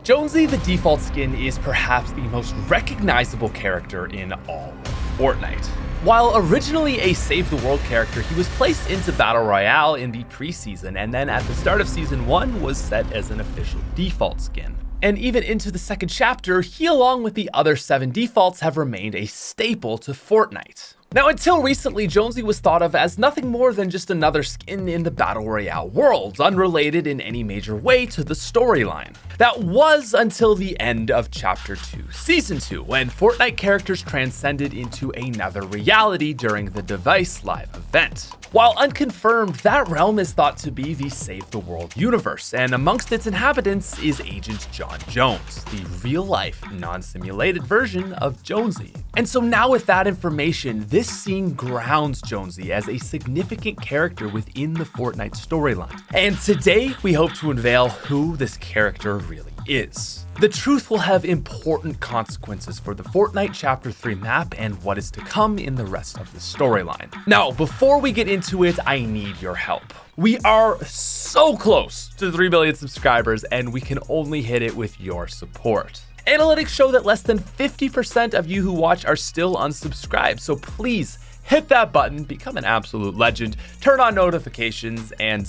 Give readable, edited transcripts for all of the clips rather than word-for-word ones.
Jonesy, the default skin, is perhaps the most recognizable character in all of Fortnite. While originally a Save the World character, he was placed into Battle Royale in the preseason, and then at the start of Season 1 was set as an official default skin. And even into the second chapter, he along with the other 7 defaults have remained a staple to Fortnite. Now, until recently, Jonesy was thought of as nothing more than just another skin in the Battle Royale world, unrelated in any major way to the storyline. That was until the end of Chapter 2, Season 2, when Fortnite characters transcended into another reality during the Device Live event. While unconfirmed, that realm is thought to be the Save the World universe, and amongst its inhabitants is Agent John Jones, the real-life, non-simulated version of Jonesy. And so now with that information, this scene grounds Jonesy as a significant character within the Fortnite storyline. And today, we hope to unveil who this character really is. The truth will have important consequences for the Fortnite Chapter 3 map and what is to come in the rest of the storyline. Now, before we get into it, I need your help. We are so close to 3 million subscribers, and we can only hit it with your support. Analytics show that less than 50% of you who watch are still unsubscribed, so please hit that button, become an absolute legend, turn on notifications, and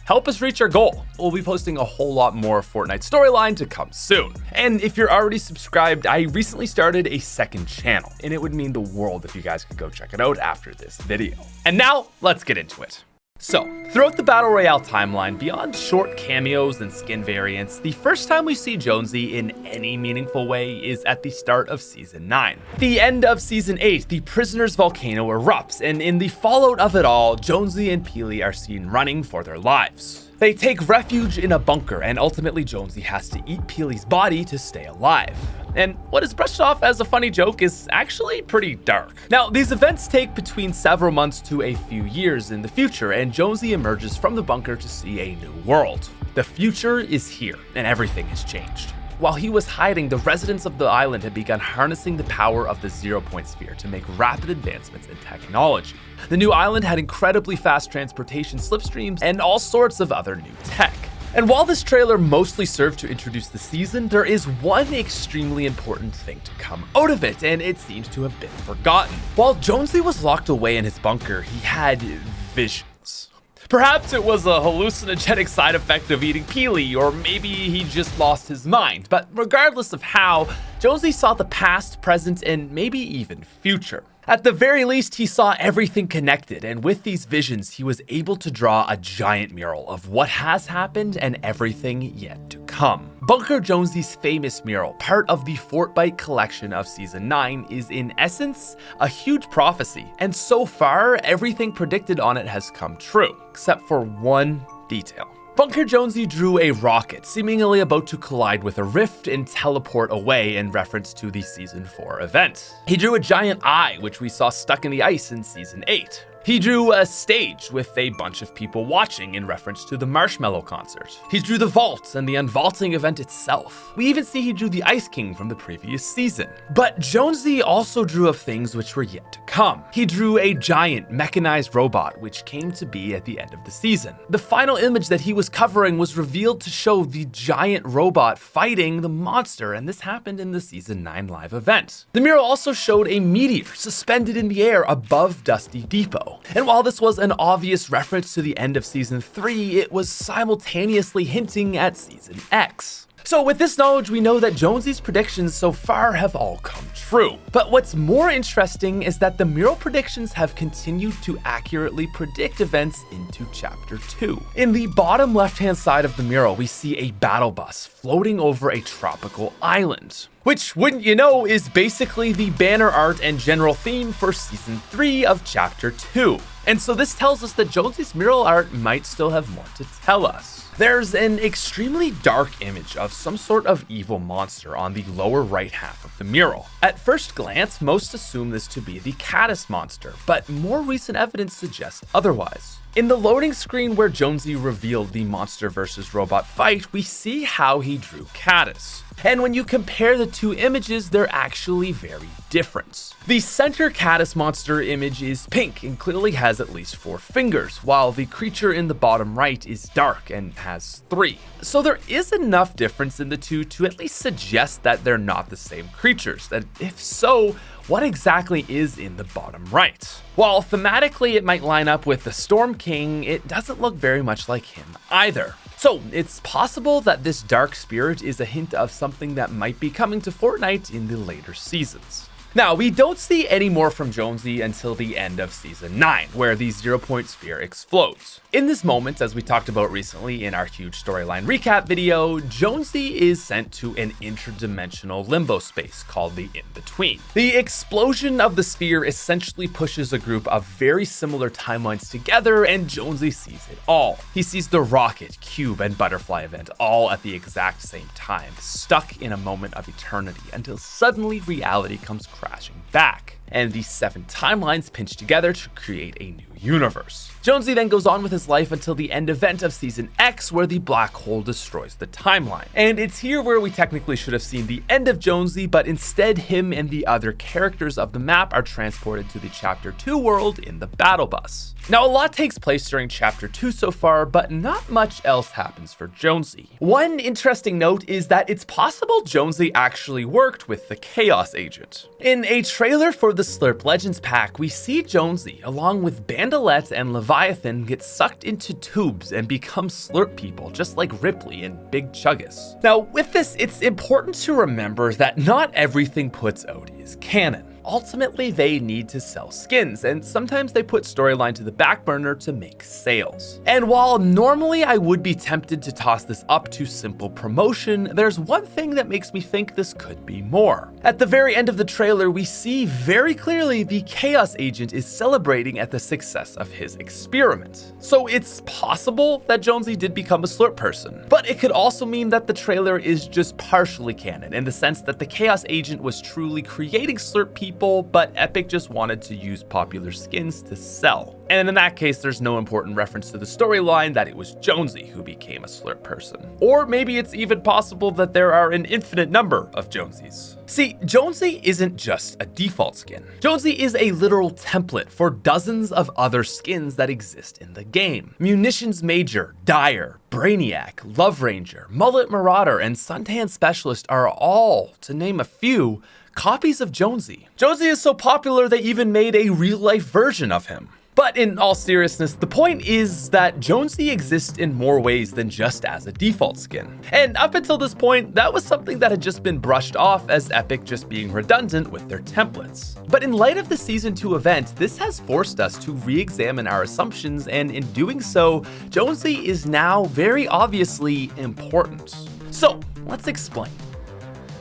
help us reach our goal. We'll be posting a whole lot more Fortnite storyline to come soon. And if you're already subscribed, I recently started a second channel, and it would mean the world if you guys could go check it out after this video. And now, let's get into it. So, throughout the Battle Royale timeline, beyond short cameos and skin variants, the first time we see Jonesy in any meaningful way is at the start of Season 9. The end of Season 8, the Prisoner's volcano erupts, and in the fallout of it all, Jonesy and Peely are seen running for their lives. They take refuge in a bunker, and ultimately Jonesy has to eat Peely's body to stay alive. And what is brushed off as a funny joke is actually pretty dark. Now, these events take between several months to a few years in the future, and Jonesy emerges from the bunker to see a new world. The future is here, and everything has changed. While he was hiding, the residents of the island had begun harnessing the power of the 0-point sphere to make rapid advancements in technology. The new island had incredibly fast transportation slipstreams and all sorts of other new tech. And while this trailer mostly served to introduce the season, there is one extremely important thing to come out of it, and it seems to have been forgotten. While Jonesy was locked away in his bunker, he had visions. Perhaps it was a hallucinogenic side effect of eating Peely, or maybe he just lost his mind. But regardless of how, Jonesy saw the past, present, and maybe even future. At the very least, he saw everything connected, and with these visions, he was able to draw a giant mural of what has happened and everything yet to come. Bunker Jonesy's famous mural, part of the Fortnite collection of Season 9, is in essence a huge prophecy, and so far, everything predicted on it has come true, except for one detail. Bunker Jonesy drew a rocket, seemingly about to collide with a rift and teleport away in reference to the Season 4 event. He drew a giant eye, which we saw stuck in the ice in Season 8. He drew a stage with a bunch of people watching in reference to the Marshmallow concert. He drew the vault and the unvaulting event itself. We even see he drew the Ice King from the previous season. But Jonesy also drew of things which were yet to come. He drew a giant mechanized robot which came to be at the end of the season. The final image that he was covering was revealed to show the giant robot fighting the monster, and this happened in the Season 9 live event. The mural also showed a meteor suspended in the air above Dusty Depot. And while this was an obvious reference to the end of Season 3, it was simultaneously hinting at Season X. So with this knowledge, we know that Jonesy's predictions so far have all come true. But what's more interesting is that the mural predictions have continued to accurately predict events into Chapter 2. In the bottom left-hand side of the mural, we see a battle bus floating over a tropical island, which, wouldn't you know, is basically the banner art and general theme for Season 3 of Chapter 2. And so this tells us that Jonesy's mural art might still have more to tell us. There's an extremely dark image of some sort of evil monster on the lower right half of the mural. At first glance, most assume this to be the Caddis monster, but more recent evidence suggests otherwise. In the loading screen where Jonesy revealed the monster versus robot fight, we see how he drew Caddis. And when you compare the two images, they're actually very different. The center Caddis monster image is pink and clearly has at least 4 fingers, while the creature in the bottom right is dark and has 3. So there is enough difference in the two to at least suggest that they're not the same creatures, and if so, what exactly is in the bottom right? While thematically it might line up with the Storm King, it doesn't look very much like him either. So it's possible that this dark spirit is a hint of something that might be coming to Fortnite in the later seasons. Now, we don't see any more from Jonesy until the end of Season 9, where the 0-point sphere explodes. In this moment, as we talked about recently in our huge storyline recap video, Jonesy is sent to an interdimensional limbo space called the In-Between. The explosion of the sphere essentially pushes a group of very similar timelines together, and Jonesy sees it all. He sees the rocket, cube, and butterfly event all at the exact same time, stuck in a moment of eternity, until suddenly reality comes crashing back, and these 7 timelines pinch together to create a new universe. Jonesy then goes on with his life until the end event of Season X, where the black hole destroys the timeline. And it's here where we technically should have seen the end of Jonesy, but instead him and the other characters of the map are transported to the Chapter 2 world in the battle bus. Now, a lot takes place during Chapter 2 so far, but not much else happens for Jonesy. One interesting note is that it's possible Jonesy actually worked with the Chaos Agent. In a trailer for the Slurp Legends pack, we see Jonesy, along with Bandolette and Leviathan, get sucked into tubes and become Slurp people, just like Ripley and Big Chuggus. Now, with this, it's important to remember that not everything puts out is canon. Ultimately, they need to sell skins, and sometimes they put storyline to the back burner to make sales. And while normally I would be tempted to toss this up to simple promotion, there's one thing that makes me think this could be more. At the very end of the trailer, we see very clearly the Chaos Agent is celebrating at the success of his experiment. So it's possible that Jonesy did become a Slurp person, but it could also mean that the trailer is just partially canon, in the sense that the Chaos Agent was truly creating Slurp people, but Epic just wanted to use popular skins to sell. And in that case, there's no important reference to the storyline that it was Jonesy who became a Slurp person. Or maybe it's even possible that there are an infinite number of Jonesies. See, Jonesy isn't just a default skin. Jonesy is a literal template for dozens of other skins that exist in the game. Munitions Major, Dyer, Brainiac, Love Ranger, Mullet Marauder, and Suntan Specialist are all, to name a few, copies of Jonesy. Jonesy is so popular they even made a real-life version of him. But in all seriousness, the point is that Jonesy exists in more ways than just as a default skin. And up until this point, that was something that had just been brushed off as Epic just being redundant with their templates. But in light of the Season 2 event, this has forced us to re-examine our assumptions, and in doing so, Jonesy is now very obviously important. So, let's explain.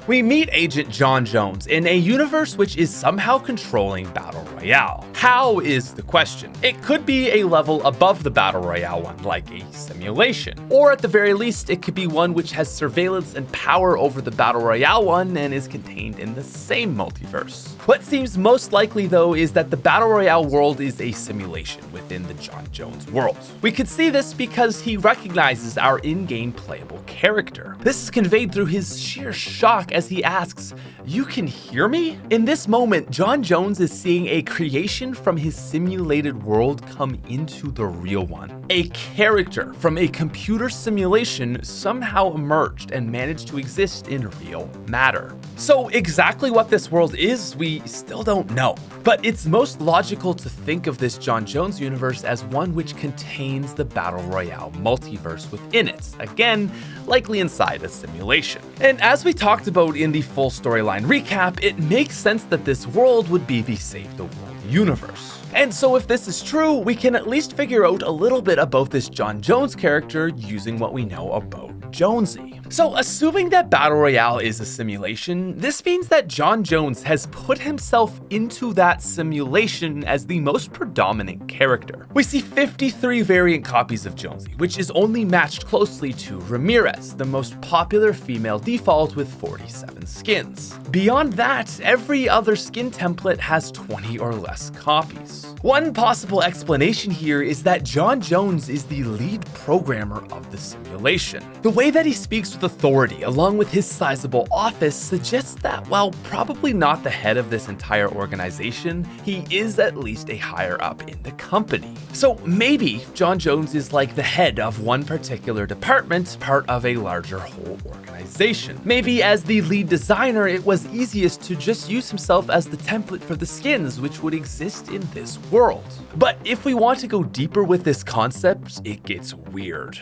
We meet Agent John Jones in a universe which is somehow controlling Battle Royale. How is the question? It could be a level above the Battle Royale one, like a simulation. Or at the very least, it could be one which has surveillance and power over the Battle Royale one and is contained in the same multiverse. What seems most likely though is that the Battle Royale world is a simulation within the John Jones world. We could see this because he recognizes our in-game playable character. This is conveyed through his sheer shock as he asks, "You can hear me?" In this moment, John Jones is seeing a creation from his simulated world come into the real one. A character from a computer simulation somehow emerged and managed to exist in real matter. So exactly what this world is, we still don't know. But it's most logical to think of this John Jones universe as one which contains the Battle Royale multiverse within it, again, likely inside a simulation. And as we talked about in the full storyline recap, it makes sense that this world would be the Save the World universe. And so if this is true, we can at least figure out a little bit about this John Jones character using what we know about Jonesy. So assuming that Battle Royale is a simulation, this means that Jon Jones has put himself into that simulation as the most predominant character. We see 53 variant copies of Jonesy, which is only matched closely to Ramirez, the most popular female default with 47 skins. Beyond that, every other skin template has 20 or less copies. One possible explanation here is that Jon Jones is the lead programmer of the simulation. The way that he speaks with authority, along with his sizable office, suggests that while probably not the head of this entire organization, he is at least a higher up in the company. So maybe Jon Jones is like the head of one particular department, part of a larger whole organization. Maybe as the lead designer, it was easiest to just use himself as the template for the skins which would exist in this world. But if we want to go deeper with this concept, it gets weird.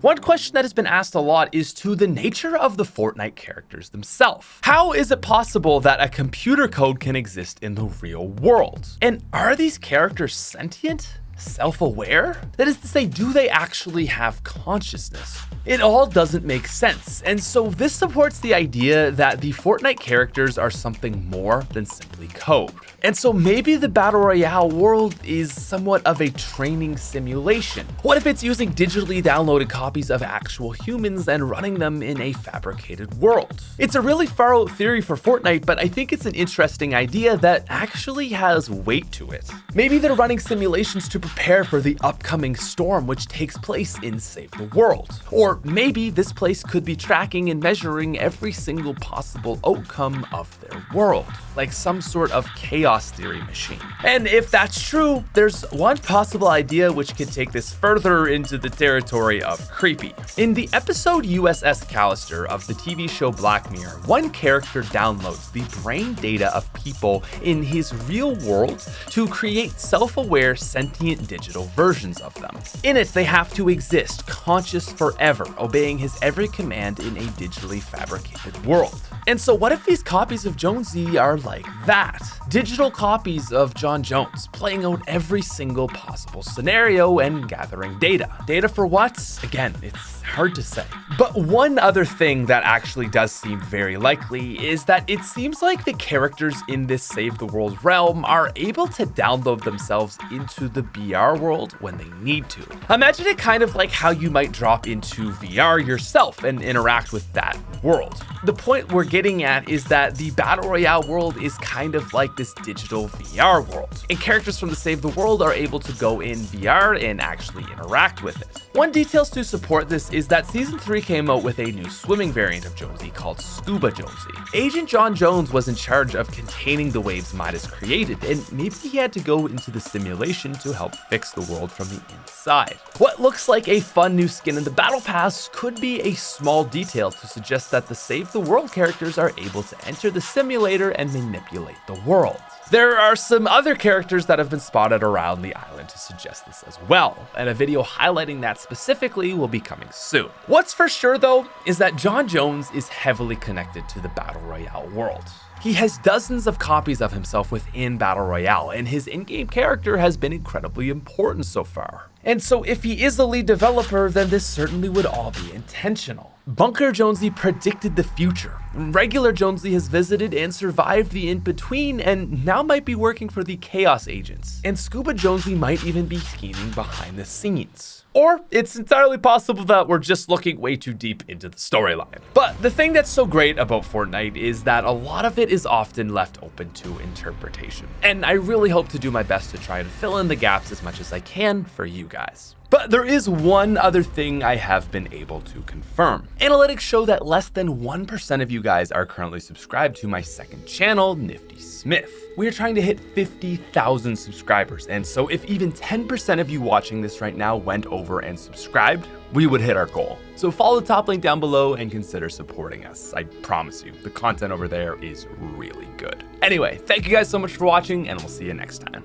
One question that has been asked a lot is to the nature of the Fortnite characters themselves. How is it possible that a computer code can exist in the real world? And are these characters sentient? Self-aware? That is to say, do they actually have consciousness? It all doesn't make sense, and so this supports the idea that the Fortnite characters are something more than simply code. And so maybe the Battle Royale world is somewhat of a training simulation. What if it's using digitally downloaded copies of actual humans and running them in a fabricated world? It's a really far out theory for Fortnite, but I think it's an interesting idea that actually has weight to it. Maybe they're running simulations to prepare for the upcoming storm which takes place in Save the World. Or maybe this place could be tracking and measuring every single possible outcome of their world, like some sort of chaos theory machine. And if that's true, there's one possible idea which could take this further into the territory of creepy. In the episode USS Callister of the TV show Black Mirror, one character downloads the brain data of people in his real world to create self-aware, sentient digital versions of them. In it, they have to exist conscious forever, obeying his every command in a digitally fabricated world. And so what if these copies of Jonesy are like that? Digital copies of Jon Jones, playing out every single possible scenario and gathering data. Data for what? Again, it's hard to say. But one other thing that actually does seem very likely is that it seems like the characters in this Save the World realm are able to download themselves into the VR world when they need to. Imagine it kind of like how you might drop into VR yourself and interact with that world. The point we're getting at is that the Battle Royale world is kind of like this digital VR world, and characters from the Save the World are able to go in VR and actually interact with it. One details to support this is that Season 3 came out with a new swimming variant of Jonesy called Scuba Jonesy. Agent Jon Jones was in charge of containing the waves Midas created, and maybe he had to go into the simulation to help fix the world from the inside. What looks like a fun new skin in the Battle Pass could be a small detail to suggest that the Save the World characters are able to enter the simulator and manipulate the world. There are some other characters that have been spotted around the island to suggest this as well, and a video highlighting that specifically will be coming soon. What's for sure though is that Jon Jones is heavily connected to the Battle Royale world. He has dozens of copies of himself within Battle Royale, and his in-game character has been incredibly important so far. And so if he is the lead developer, then this certainly would all be intentional. Bunker Jonesy predicted the future. Regular Jonesy has visited and survived the in-between and now might be working for the Chaos Agents. And Scuba Jonesy might even be scheming behind the scenes. Or it's entirely possible that we're just looking way too deep into the storyline. But the thing that's so great about Fortnite is that a lot of it is often left open to interpretation. And I really hope to do my best to try to fill in the gaps as much as I can for you guys. But there is one other thing I have been able to confirm. Analytics show that less than 1% of you guys are currently subscribed to my second channel, Nifty Smith. We are trying to hit 50,000 subscribers, and so if even 10% of you watching this right now went over and subscribed, we would hit our goal. So follow the top link down below and consider supporting us. I promise you, the content over there is really good. Anyway, thank you guys so much for watching, and we'll see you next time.